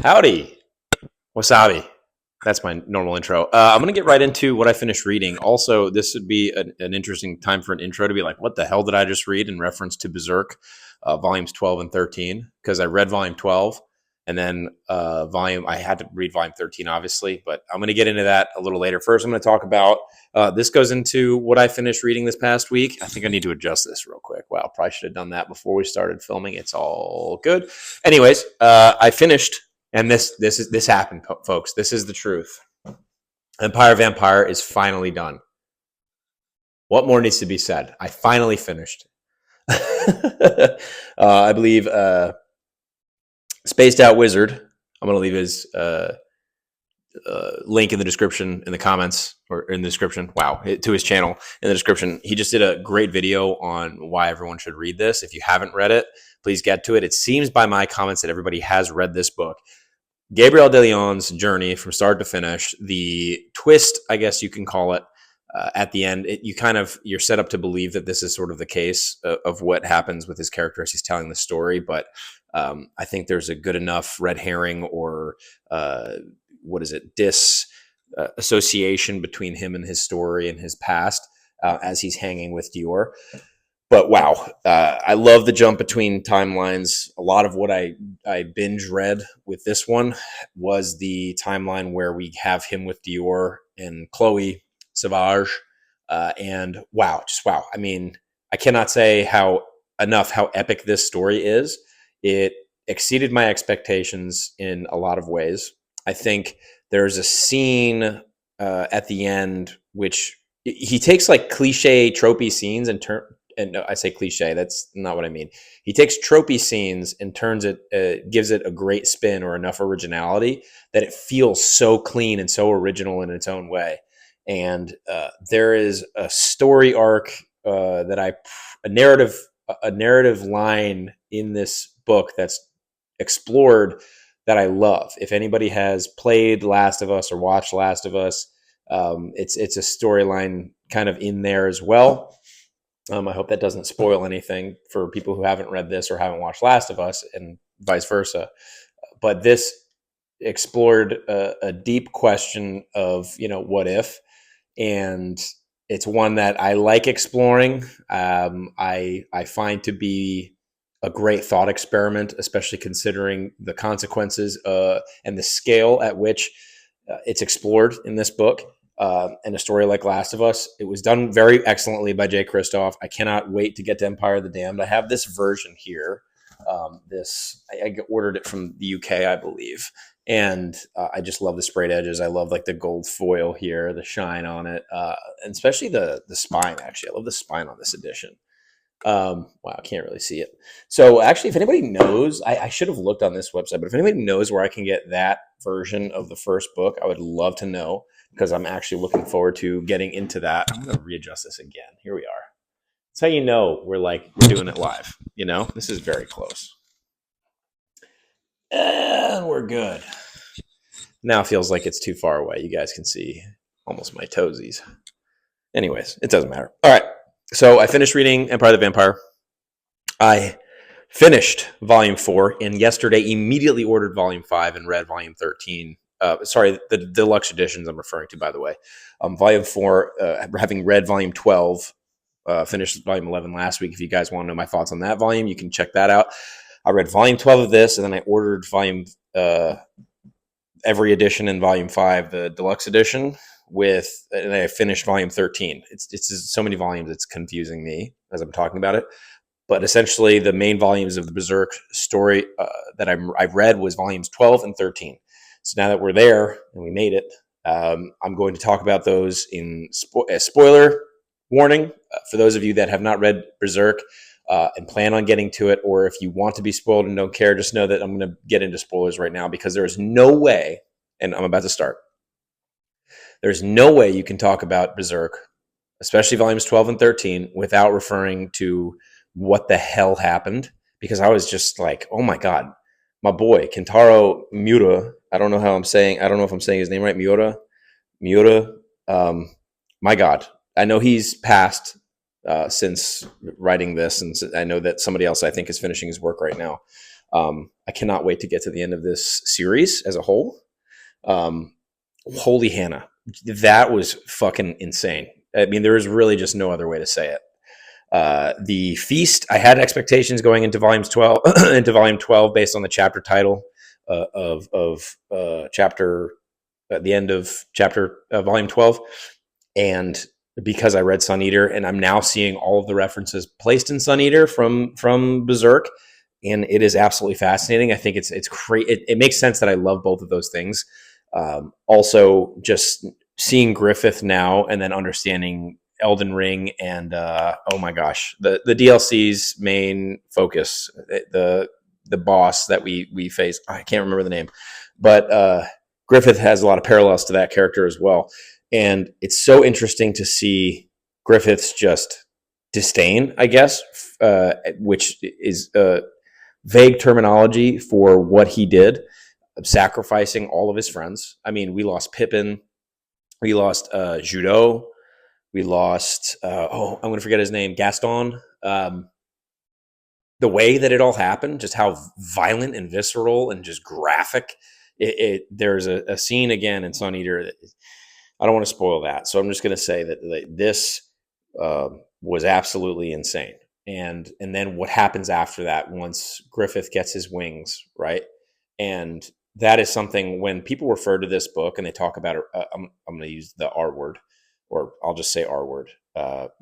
Howdy, wasabi. That's my normal intro. I'm going to get right into what I finished reading. Also, this would be an interesting time for an intro to be like, what the hell did I just read in reference to Berserk, volumes 12 and 13? Because I read volume 12 and then I had to read volume 13, obviously, but I'm going to get into that a little later. First, I'm going to talk about, this goes into what I finished reading this past week. I think I need to adjust this real quick. Wow, probably should have done that before we started filming. It's all good. Anyways, I finished. And this happened, folks. This is the truth. Empire Vampire is finally done. What more needs to be said? I finally finished. I believe Spaced Out Wizard. I'm going to leave his link in the description, in the comments, or in the description. Wow, to his channel in the description. He just did a great video on why everyone should read this. If you haven't read it, please get to it. It seems by my comments that everybody has read this book. Gabriel de Leon's journey from start to finish, the twist, I guess you can call it, at the end, you're set up to believe that this is sort of the case of what happens with his character as he's telling the story. But I think there's a good enough red herring or disassociation between him and his story and his past as he's hanging with Dior. But wow, I love the jump between timelines. A lot of what I binge read with this one was the timeline where we have him with Dior and Chloe Savage. And wow, just wow. I mean, I cannot say how epic this story is. It exceeded my expectations in a lot of ways. I think there's a scene at the end which he takes like cliche tropey scenes and no, I say cliche. That's not what I mean. He takes tropey scenes and turns it, gives it a great spin or enough originality that it feels so clean and so original in its own way. And there is a story arc a narrative line in this book that's explored that I love. If anybody has played Last of Us or watched Last of Us, it's a storyline kind of in there as well. I hope that doesn't spoil anything for people who haven't read this or haven't watched Last of Us and vice versa. But this explored a deep question of, what if? And it's one that I like exploring. I find to be a great thought experiment, especially considering the consequences and the scale at which it's explored in this book. And a story like Last of Us, it was done very excellently by Jay Kristoff. I cannot wait to get to Empire of the Damned. I have this version here. I ordered it from the UK, I believe. And I just love the sprayed edges. I love like the gold foil here, the shine on it, and especially the spine, actually. I love the spine on this edition. Wow, I can't really see it. So actually, if anybody knows, I should have looked on this website, but if anybody knows where I can get that version of the first book, I would love to know, because I'm actually looking forward to getting into that. I'm going to readjust this again. Here we are. That's how you know we're doing it live. This is very close. And we're good. Now it feels like it's too far away. You guys can see almost my toesies. Anyways, it doesn't matter. All right. So I finished reading Empire of the Vampire. I finished volume 4 and yesterday immediately ordered volume 5 and read volume 13. Sorry, the deluxe editions I'm referring to, by the way. Volume 4, having read volume 12, finished volume 11 last week. If you guys want to know my thoughts on that volume, you can check that out. I read volume 12 of this, and then I ordered every edition in volume 5, the deluxe edition, and I finished volume 13. It's just so many volumes, it's confusing me as I'm talking about it. But essentially, the main volumes of the Berserk story that I've read was volumes 12 and 13. So now that we're there and we made it, I'm going to talk about those in spoiler warning for those of you that have not read Berserk and plan on getting to it, or if you want to be spoiled and don't care, just know that I'm going to get into spoilers right now, because there is no way, and I'm about to start, there's no way you can talk about Berserk, especially volumes 12 and 13, without referring to what the hell happened, because I was just like, oh my God, my boy, Kentaura Miura, I don't know if I'm saying his name right, Miura, my God, I know he's passed since writing this, and I know that somebody else I think is finishing his work right now. I cannot wait to get to the end of this series as a whole. Holy Hannah, that was fucking insane. I mean, there is really just no other way to say it. The feast, I had expectations going into volume 12 based on the chapter title of chapter at the end of chapter volume 12, and because I read Sun Eater, and I'm now seeing all of the references placed in Sun Eater from Berserk, and it is absolutely fascinating. I think it's great. It makes sense that I love both of those things. Also, just seeing Griffith now, and then understanding Elden Ring, and oh my gosh, the DLC's main focus, the boss that we face. I can't remember the name, but Griffith has a lot of parallels to that character as well. And it's so interesting to see Griffith's just disdain, I guess, which is vague terminology for what he did, sacrificing all of his friends. I mean, we lost Pippin, we lost Judo, we lost, I'm going to forget his name, Gaston. The way that it all happened, just how violent and visceral and just graphic. There's a scene again in Sun Eater that I don't want to spoil that, so I'm just going to say that this was absolutely insane. And then what happens after that once Griffith gets his wings, right? And that is something when people refer to this book and they talk about it, I'm going to use the R word, or I'll just say R word.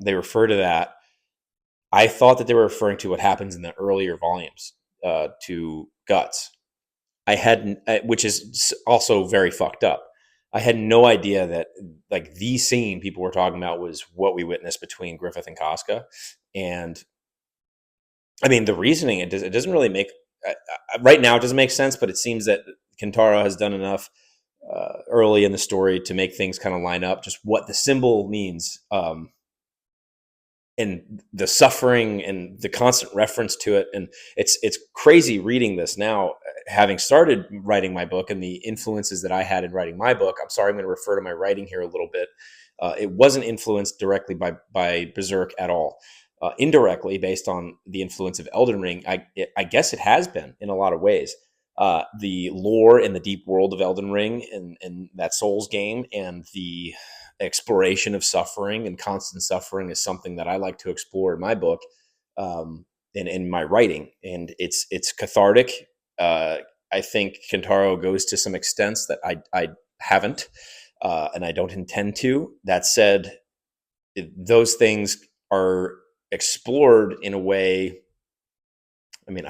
They refer to that. I thought that they were referring to what happens in the earlier volumes to Guts. I hadn't, which is also very fucked up. I had no idea that like the scene people were talking about was what we witnessed between Griffith and Casca. And I mean, the reasoning, it doesn't really make, right now it doesn't make sense, but it seems that Kentaura has done enough early in the story to make things kind of line up, just what the symbol means. And the suffering and the constant reference to it. And it's crazy reading this now, having started writing my book and the influences that I had in writing my book. I'm sorry, I'm going to refer to my writing here a little bit. It wasn't influenced directly by Berserk at all. Indirectly, based on the influence of Elden Ring, I guess it has been in a lot of ways. The lore in the deep world of Elden Ring and that Souls game, and the exploration of suffering and constant suffering is something that I like to explore in my book, in my writing, and it's cathartic. I think Kentaro goes to some extents that I haven't, and I don't intend to. That said, those things are explored in a way. I mean,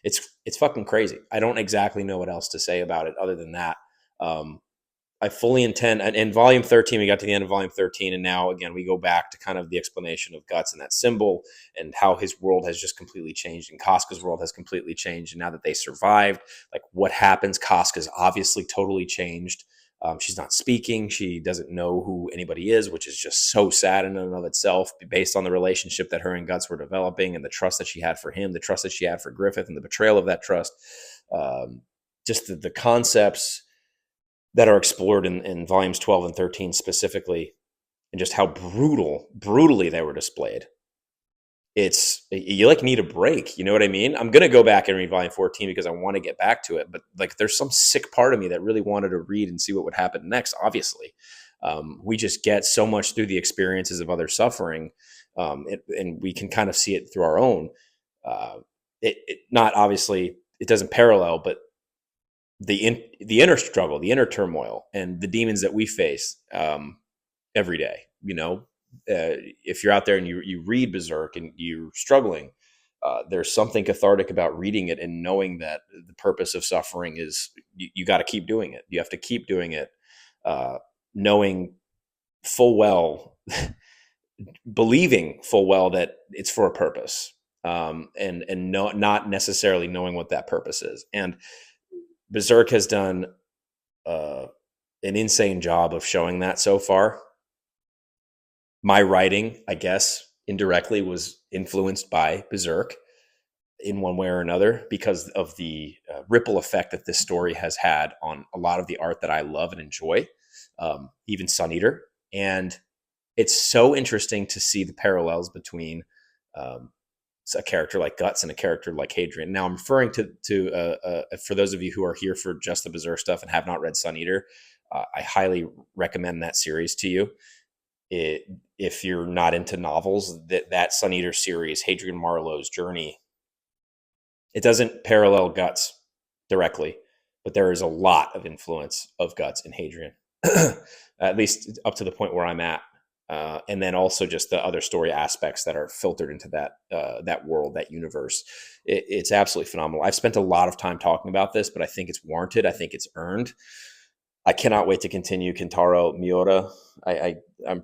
it's fucking crazy. I don't exactly know what else to say about it other than that. I fully intend, and in volume 13, we got to the end of volume 13, and now again we go back to kind of the explanation of Guts and that symbol, and how his world has just completely changed, and Casca's world has completely changed. And now that they survived, like what happens? Casca's obviously totally changed. She's not speaking. She doesn't know who anybody is, which is just so sad in and of itself, based on the relationship that her and Guts were developing, and the trust that she had for him, the trust that she had for Griffith, and the betrayal of that trust. Just the concepts that are explored in volumes 12 and 13 specifically, and just how brutally they were displayed. You like need a break, you know what I mean? I'm gonna go back and read volume 14 because I want to get back to it, but like there's some sick part of me that really wanted to read and see what would happen next. Obviously, we just get so much through the experiences of other suffering, and we can kind of see it through our own. Not obviously, it doesn't parallel, but the inner struggle, the inner turmoil, and the demons that we face every day. If you're out there and you read Berserk and you're struggling, there's something cathartic about reading it and knowing that the purpose of suffering is you got to keep doing it. You have to keep doing it, knowing full well, believing full well that it's for a purpose, and not necessarily knowing what that purpose is. And Berserk has done an insane job of showing that so far. My writing, I guess, indirectly was influenced by Berserk in one way or another, because of the ripple effect that this story has had on a lot of the art that I love and enjoy, even Sun Eater. And it's so interesting to see the parallels between a character like Guts and a character like Hadrian. Now I'm referring to for those of you who are here for just the Berserk stuff and have not read Sun Eater, I highly recommend that series to you. If you're not into novels, that Sun Eater series, Hadrian Marlowe's journey, it doesn't parallel Guts directly, but there is a lot of influence of Guts in Hadrian, at least up to the point where I'm at. And then also just the other story aspects that are filtered into that world, that universe. It's absolutely phenomenal. I've spent a lot of time talking about this, but I think it's warranted. I think it's earned. I cannot wait to continue Kentaura Miura. I'm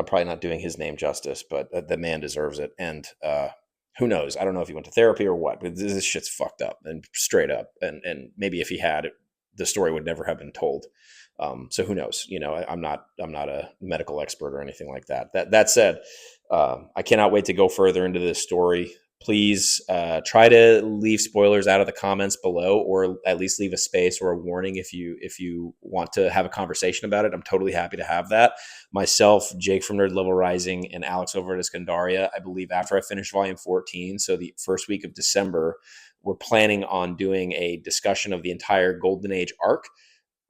probably not doing his name justice, but the man deserves it. And who knows? I don't know if he went to therapy or what, but this shit's fucked up and straight up. And maybe if he had, the story would never have been told. So who knows? I'm not a medical expert or anything like that. That said, I cannot wait to go further into this story. Please try to leave spoilers out of the comments below, or at least leave a space or a warning if you want to have a conversation about it. I'm totally happy to have that. Myself, Jake from Nerd Level Rising, and Alex over at Iskandaria, I believe after I finish volume 14, so the first week of December, we're planning on doing a discussion of the entire Golden Age arc.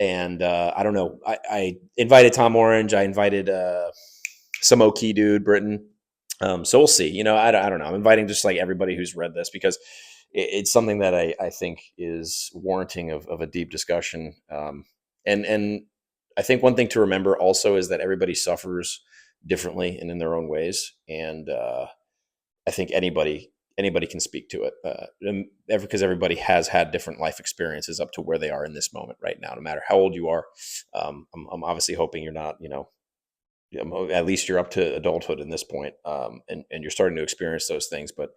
And I don't know. I invited Tom Orange. I invited some OK dude, Britain. So we'll see. I don't know. I'm inviting just like everybody who's read this, because it's something that I think is warranting of a deep discussion. And I think one thing to remember also is that everybody suffers differently and in their own ways. And I think anybody can speak to it, because everybody has had different life experiences up to where they are in this moment right now, no matter how old you are. I'm obviously hoping you're not, at least you're up to adulthood in this point, and you're starting to experience those things. But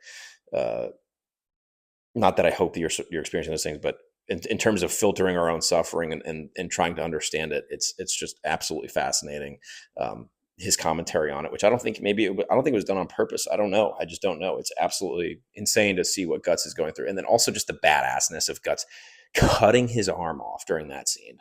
not that I hope that you're experiencing those things, but in terms of filtering our own suffering and trying to understand it, it's just absolutely fascinating. His commentary on it, which I don't think it was done on purpose. I don't know. I just don't know. It's absolutely insane to see what Guts is going through. And then also just the badassness of Guts cutting his arm off during that scene.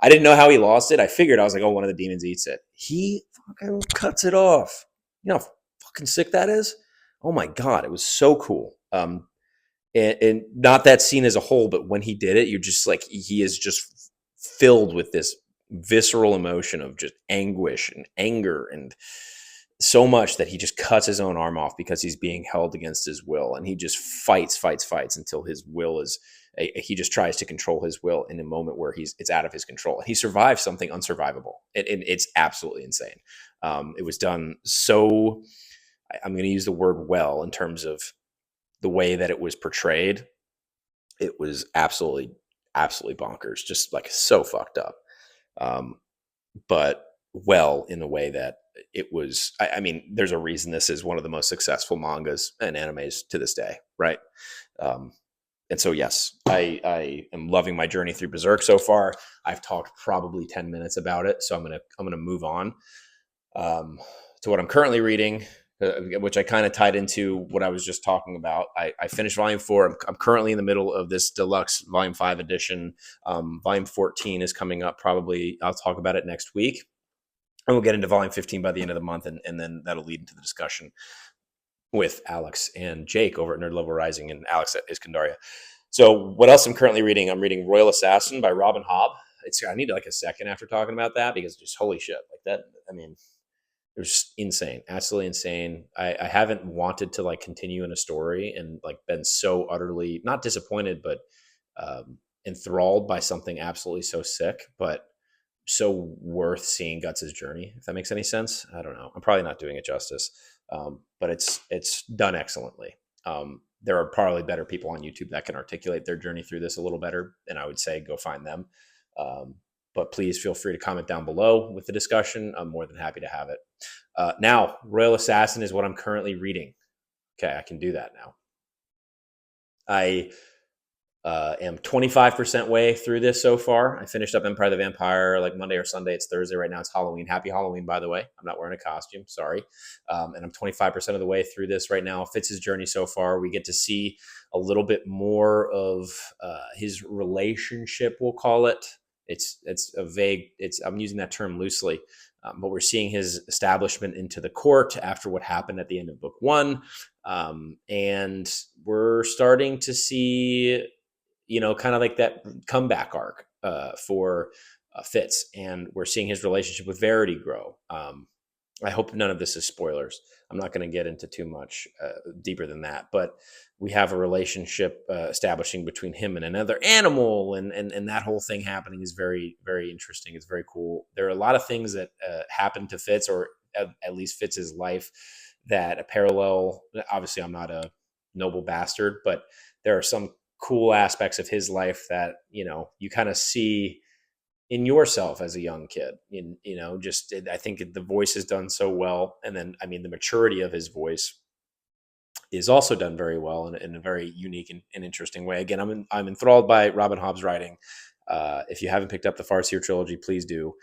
I didn't know how he lost it. I figured, I was like, oh, one of the demons eats it. He fucking cuts it off. You know how fucking sick that is? Oh my God. It was so cool. And not that scene as a whole, but when he did it, you're just like, he is just filled with this visceral emotion of just anguish and anger, and so much that he just cuts his own arm off because he's being held against his will, and he just fights until his will is he just tries to control his will in a moment where it's out of his control, and he survives something unsurvivable. It's absolutely insane. It was done so, I'm going to use the word well, in terms of the way that it was portrayed. It was absolutely bonkers, just like so fucked up. But well, in the way that it was, I mean, there's a reason this is one of the most successful mangas and animes to this day, right? And so, yes, I am loving my journey through Berserk so far. I've talked probably 10 minutes about it, so I'm gonna move on to what I'm currently reading, which I kind of tied into what I was just talking about. I finished volume 4. I'm currently in the middle of this deluxe volume 5 edition. Volume 14 is coming up probably. I'll talk about it next week. And we'll get into volume 15 by the end of the month. And then that'll lead into the discussion with Alex and Jake over at Nerd Level Rising, and Alex at Iskandaria. So what else I'm currently reading? I'm reading Royal Assassin by Robin Hobb. I need like a second after talking about that, because just holy shit. Like that, I mean, it was just insane, absolutely insane. I haven't wanted to like continue in a story and like been so utterly not disappointed, but enthralled by something absolutely so sick, but so worth seeing Guts' journey. If that makes any sense, I don't know. I'm probably not doing it justice, but it's done excellently. There are probably better people on YouTube that can articulate their journey through this a little better, and I would say go find them. But please feel free to comment down below with the discussion. I'm more than happy to have it. Now, Royal Assassin is what I'm currently reading. Okay, I can do that now. I am 25% way through this so far. I finished up Empire of the Vampire like Monday or Sunday. It's Thursday right now. It's Halloween. Happy Halloween, by the way. I'm not wearing a costume. Sorry. And I'm 25% of the way through this right now. Fitz's journey so far. We get to see a little bit more of his relationship, we'll call it. It's a vague, I'm using that term loosely. But we're seeing his establishment into the court after what happened at the end of book one. And we're starting to see, kind of like that comeback arc for Fitz. And we're seeing his relationship with Verity grow. I hope none of this is spoilers. I'm not going to get into too much deeper than that, but we have a relationship establishing between him and another animal, and that whole thing happening is very, very interesting. It's very cool. There are a lot of things that happen to Fitz, or at least Fitz's life, that a parallel. Obviously, I'm not a noble bastard, but there are some cool aspects of his life that you kind of see in yourself as a young kid. I think the voice is done so well, and then the maturity of his voice is also done very well in a very unique and interesting way. Again, I'm enthralled by Robin Hobb's writing. If you haven't picked up the Farseer trilogy, please do.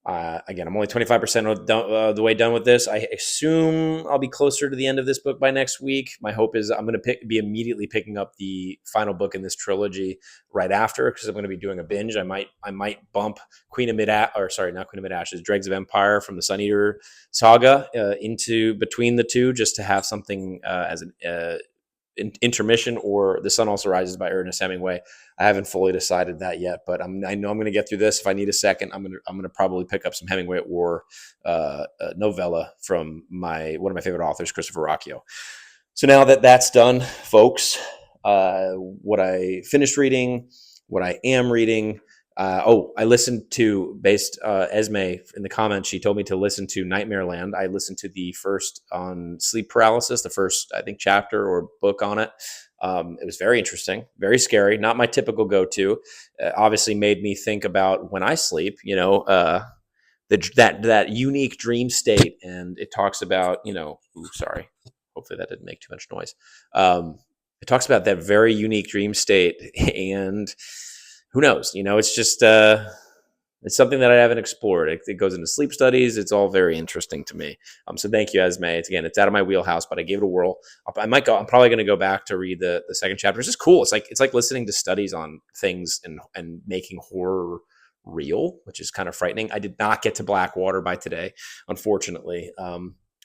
Again, I'm only 25% the way done with this. I assume I'll be closer to the end of this book by next week. My hope is I'm going to be immediately picking up the final book in this trilogy right after, because I'm going to be doing a binge. I might bump not Queen of Mid-Ashes, Dregs of Empire from the Sun Eater saga into between the two, just to have something as an intermission, or The Sun Also Rises by Ernest Hemingway. I haven't fully decided that yet, but I know I'm going to get through this. If I need a second, I'm going to probably pick up some Hemingway at War novella from one of my favorite authors, Christopher Rocchio. So now that that's done, folks, what I finished reading, what I am reading. I listened to, Esme in the comments, she told me to listen to Nightmareland. I listened to the first on sleep paralysis, the first, I think, chapter or book on it. It was very interesting, very scary, not my typical go-to. Obviously made me think about when I sleep, that unique dream state. And it talks about, sorry, hopefully that didn't make too much noise. It talks about that very unique dream state, and who knows? It's just it's something that I haven't explored. It goes into sleep studies. It's all very interesting to me. So thank you, Esme. It's out of my wheelhouse, but I gave it a whirl. I'm probably going to go back to read the second chapter. It's just cool. It's like listening to studies on things and making horror real, which is kind of frightening. I did not get to Blackwater by today, unfortunately.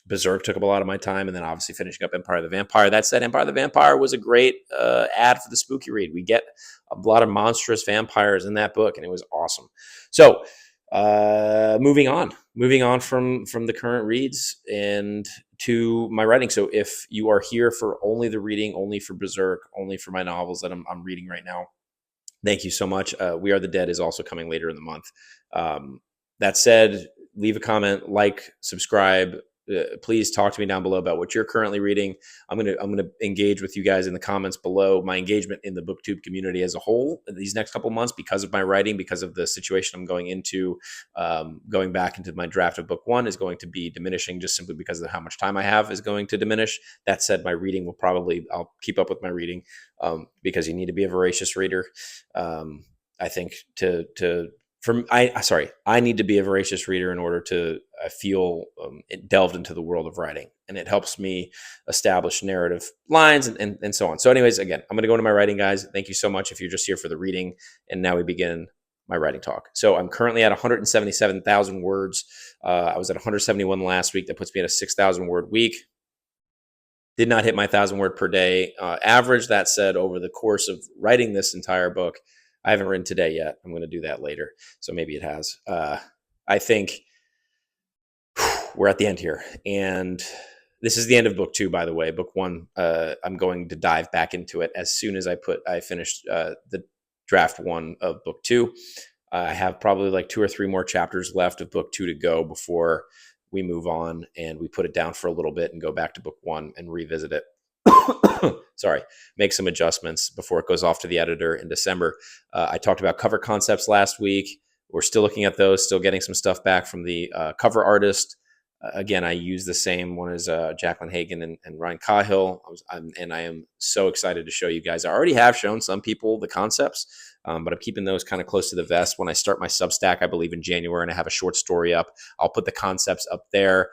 Berserk took up a lot of my time, and then obviously finishing up Empire of the Vampire. That said, Empire of the Vampire was a great ad for the spooky read. We get a lot of monstrous vampires in that book, and it was awesome. So moving on from the current reads and to my writing. So if you are here for only the reading, only for Berserk, only for my novels that I'm reading right now, thank you so much. We Are the Dead is also coming later in the month. That said, leave a comment, subscribe. Please talk to me down below about what you're currently reading. I'm gonna engage with you guys in the comments below. My engagement in the BookTube community as a whole these next couple months, because of my writing, because of the situation I'm going into, going back into my draft of book one, is going to be diminishing, just simply because of how much time I have is going to diminish. That said, my reading I'll keep up with my reading, because you need to be a voracious reader. I think I need to be a voracious reader in order to feel delved into the world of writing, and it helps me establish narrative lines and so on. So anyways, again, I'm going to go into my writing, guys. Thank you so much if you're just here for the reading, and now we begin my writing talk. So I'm currently at 177,000 words. I was at 171 last week. That puts me at a 6,000 word week. Did not hit my 1,000 word per day average. That said, over the course of writing this entire book, I haven't written today yet. I'm going to do that later. So maybe it has. I think we're at the end here. And this is the end of book two, by the way. Book one, I'm going to dive back into it as soon as I finished the draft one of book two. I have probably like 2 or 3 more chapters left of book two to go before we move on and we put it down for a little bit and go back to book one and revisit it. Sorry, make some adjustments before it goes off to the editor in December. I talked about cover concepts last week. We're still looking at those, still getting some stuff back from the cover artist. Again, I use the same one as Jacqueline Hagan and Ryan Cahill. And I am so excited to show you guys. I already have shown some people the concepts, but I'm keeping those kind of close to the vest. When I start my Substack, I believe in January, and I have a short story up, I'll put the concepts up there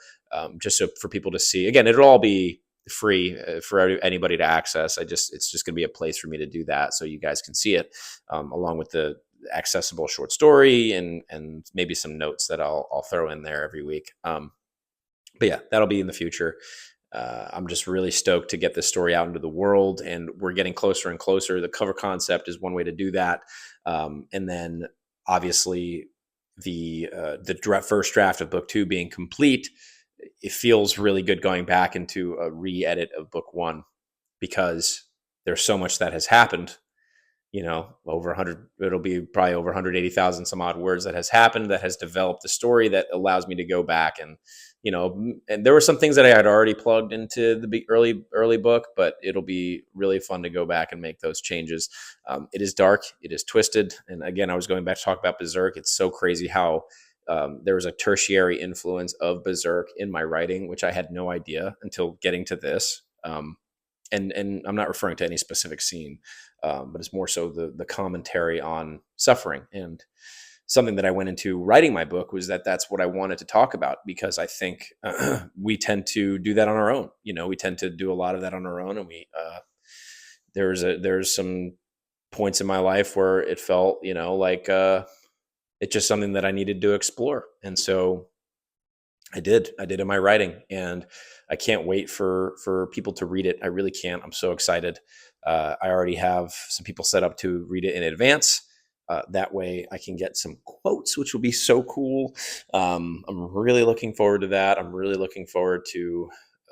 just so for people to see. Again, it'll all be free for anybody to access. It's just going to be a place for me to do that so you guys can see it, along with the accessible short story and maybe some notes that I'll throw in there every week. But yeah, that'll be in the future. I'm just really stoked to get this story out into the world, and we're getting closer and closer. The cover concept is one way to do that, and then obviously the first draft of book 2 being complete. It feels really good going back into a re-edit of book 1 because there's so much that has happened. Over 100, it'll be probably over 180,000 some odd words that has happened, that has developed the story that allows me to go back and there were some things that I had already plugged into the early book, but it'll be really fun to go back and make those changes. It is dark, it is twisted, and again, I was going back to talk about Berserk. It's so crazy how there was a tertiary influence of Berserk in my writing, which I had no idea until getting to this. And I'm not referring to any specific scene, but it's more so the commentary on suffering. And something that I went into writing my book was that's what I wanted to talk about, because I think we tend to do that on our own. We tend to do a lot of that on our own, and there's some points in my life where it felt like it's just something that I needed to explore, and so I did in my writing, and I can't wait for people to read it. I really can't. I'm so excited. I already have some people set up to read it in advance. That way I can get some quotes, which will be so cool. I'm really looking forward to that. I'm really looking forward to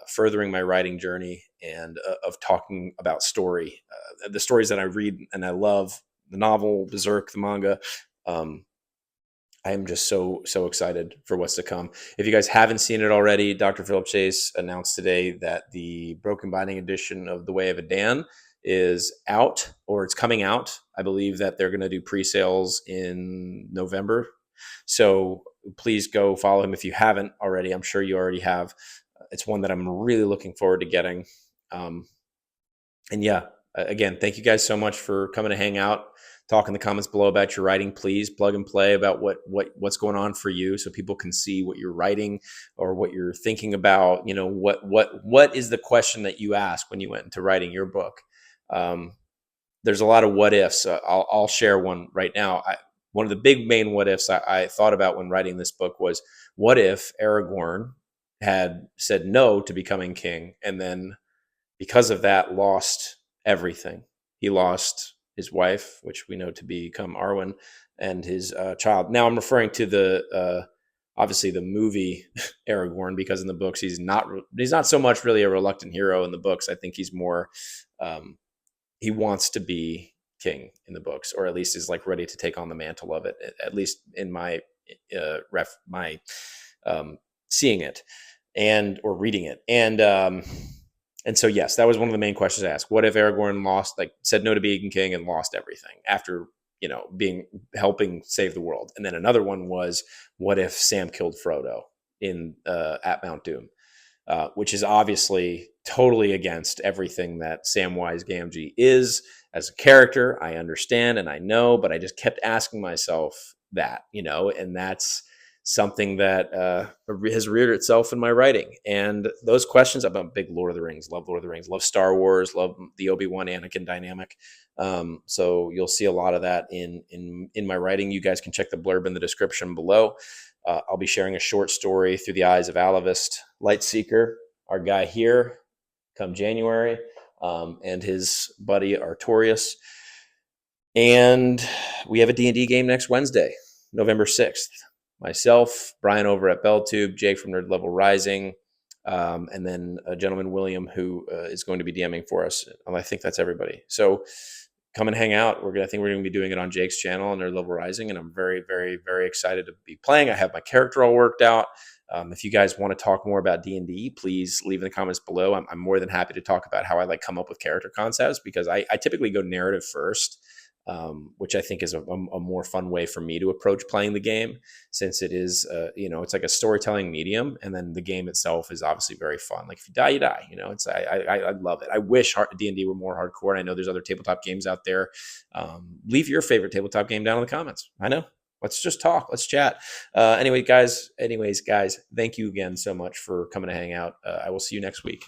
furthering my writing journey and of talking about story, the stories that I read and I love, the novel, Berserk, the manga. I am just so excited for what's to come. If you guys haven't seen it already, Dr. Philip Chase announced today that the Broken Binding edition of The Way of Adan is out, or it's coming out. I believe that they're going to do pre-sales in November. So please go follow him if you haven't already. I'm sure you already have. It's one that I'm really looking forward to getting. And yeah, again, thank you guys so much for coming to hang out. Talk in the comments below about your writing. Please plug and play about what's going on for you, so people can see what you're writing or what you're thinking about. What is the question that you asked when you went into writing your book? There's a lot of what ifs. I'll share one right now. One of the big main what ifs I thought about when writing this book was, what if Aragorn had said no to becoming king, and then because of that lost everything? He lost his wife, which we know to become Arwen, and his child. Now I'm referring to the obviously the movie Aragorn, because in the books he's not so much really a reluctant hero in the books. I think he's more he wants to be king in the books, or at least is like ready to take on the mantle of it, at least in my seeing it or reading it. And so, yes, that was one of the main questions I asked. What if Aragorn said no to being king and lost everything after, helping save the world? And then another one was, what if Sam killed Frodo at Mount Doom, which is obviously totally against everything that Samwise Gamgee is as a character. I understand and I know, but I just kept asking myself that, and that's something that has reared itself in my writing. And those questions, I'm a big Lord of the Rings, love Star Wars, love the Obi-Wan Anakin dynamic. So you'll see a lot of that in my writing. You guys can check the blurb in the description below. I'll be sharing a short story through the eyes of Alevist Lightseeker, our guy here, come January, and his buddy Artorias. And we have a D&D game next Wednesday, November 6th. Myself, Brian over at BellTube, Jake from Nerd Level Rising, and then a gentleman, William, who is going to be DMing for us. I think that's everybody. So come and hang out. I think we're going to be doing it on Jake's channel on Nerd Level Rising, and I'm very, very, very excited to be playing. I have my character all worked out. If you guys want to talk more about D&D, please leave in the comments below. I'm more than happy to talk about how I come up with character concepts, because I typically go narrative first. Which I think is a more fun way for me to approach playing the game, since it is, it's like a storytelling medium, and then the game itself is obviously very fun. Like if you die, you die. I love it. I wish D&D were more hardcore. And I know there's other tabletop games out there. Leave your favorite tabletop game down in the comments. I know. Let's just talk. Let's chat. Anyways, guys, thank you again so much for coming to hang out. I will see you next week.